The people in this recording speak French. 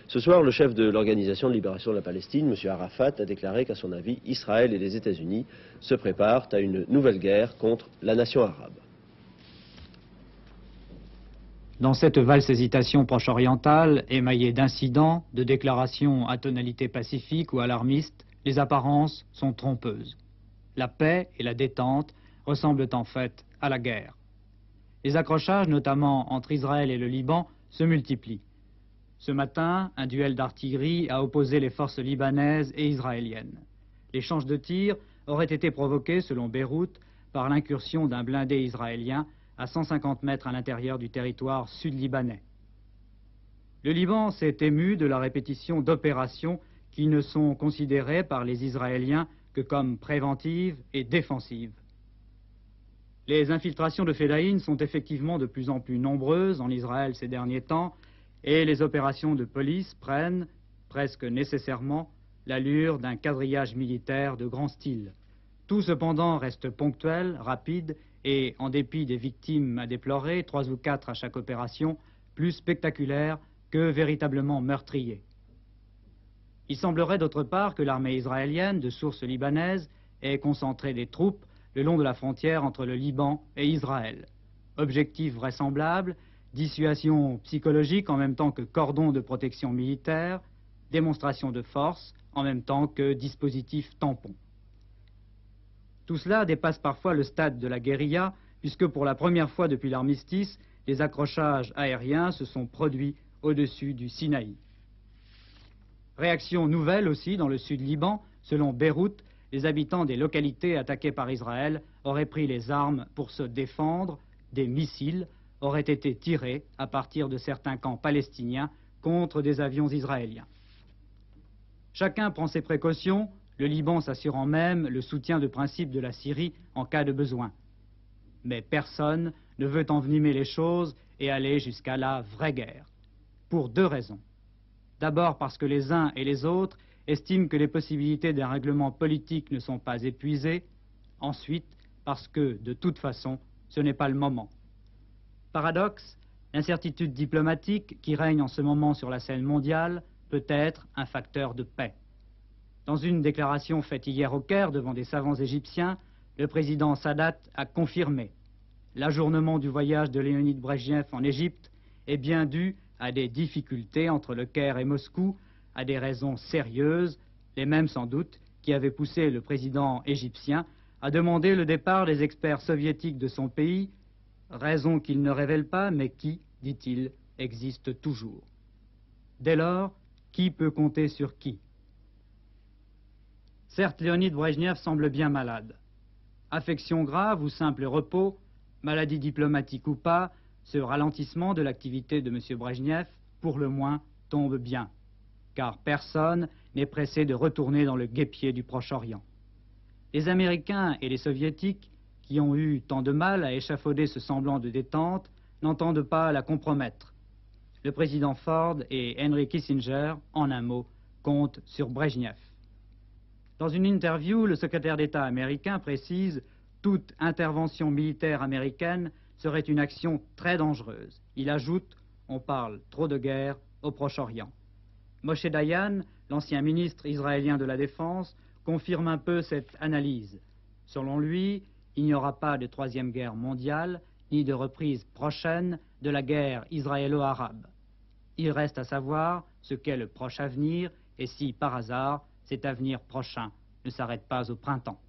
Ce soir, le chef de l'Organisation de libération de la Palestine, M. Arafat, a déclaré qu'à son avis, Israël et les États-Unis se préparent à une nouvelle guerre contre la nation arabe. Dans cette valse hésitation proche-orientale, émaillée d'incidents, de déclarations à tonalité pacifique ou alarmiste, les apparences sont trompeuses. La paix et la détente ressemblent en fait à la guerre. Les accrochages, notamment entre Israël et le Liban, se multiplient. Ce matin, un duel d'artillerie a opposé les forces libanaises et israéliennes. L'échange de tirs aurait été provoqué, selon Beyrouth, par l'incursion d'un blindé israélien à 150 mètres à l'intérieur du territoire sud-libanais. Le Liban s'est ému de la répétition d'opérations qui ne sont considérées par les Israéliens que comme préventives et défensives. Les infiltrations de Fedaïn sont effectivement de plus en plus nombreuses en Israël ces derniers temps, et les opérations de police prennent, presque nécessairement, l'allure d'un quadrillage militaire de grand style. Tout cependant reste ponctuel, rapide et, en dépit des victimes à déplorer, 3 ou 4 à chaque opération, plus spectaculaire que véritablement meurtrier. Il semblerait d'autre part que l'armée israélienne, de source libanaise, ait concentré des troupes le long de la frontière entre le Liban et Israël. Objectif vraisemblable, dissuasion psychologique en même temps que cordon de protection militaire, démonstration de force en même temps que dispositif tampon. Tout cela dépasse parfois le stade de la guérilla, puisque pour la première fois depuis l'armistice, les accrochages aériens se sont produits au-dessus du Sinaï. Réaction nouvelle aussi dans le sud Liban, selon Beyrouth, les habitants des localités attaquées par Israël auraient pris les armes pour se défendre, des missiles auraient été tirés à partir de certains camps palestiniens contre des avions israéliens. Chacun prend ses précautions, le Liban s'assurant même le soutien de principe de la Syrie en cas de besoin. Mais personne ne veut envenimer les choses et aller jusqu'à la vraie guerre. Pour 2 raisons. D'abord parce que les uns et les autres estiment que les possibilités d'un règlement politique ne sont pas épuisées. Ensuite, parce que, de toute façon, ce n'est pas le moment. Paradoxe, l'incertitude diplomatique qui règne en ce moment sur la scène mondiale peut être un facteur de paix. Dans une déclaration faite hier au Caire devant des savants égyptiens, le président Sadat a confirmé l'ajournement du voyage de Léonid Brejnev en Égypte est bien dû à des difficultés entre le Caire et Moscou, à des raisons sérieuses, les mêmes sans doute qui avaient poussé le président égyptien à demander le départ des experts soviétiques de son pays, raison qu'il ne révèle pas, mais qui, dit-il, existe toujours. Dès lors, qui peut compter sur qui? Certes, Léonid Brejnev semble bien malade. Affection grave ou simple repos, maladie diplomatique ou pas, ce ralentissement de l'activité de M. Brejnev, pour le moins, tombe bien, car personne n'est pressé de retourner dans le guêpier du Proche-Orient. Les Américains et les Soviétiques, qui ont eu tant de mal à échafauder ce semblant de détente, n'entendent pas la compromettre. Le président Ford et Henry Kissinger, en un mot, comptent sur Brejnev. Dans une interview, le secrétaire d'État américain précise « Toute intervention militaire américaine serait une action très dangereuse ». Il ajoute « On parle trop de guerre au Proche-Orient ». Moshe Dayan, l'ancien ministre israélien de la Défense, confirme un peu cette analyse. Selon lui, il n'y aura pas de 3e guerre mondiale, ni de reprise prochaine de la guerre israélo-arabe. Il reste à savoir ce qu'est le proche avenir et si, par hasard, cet avenir prochain ne s'arrête pas au printemps.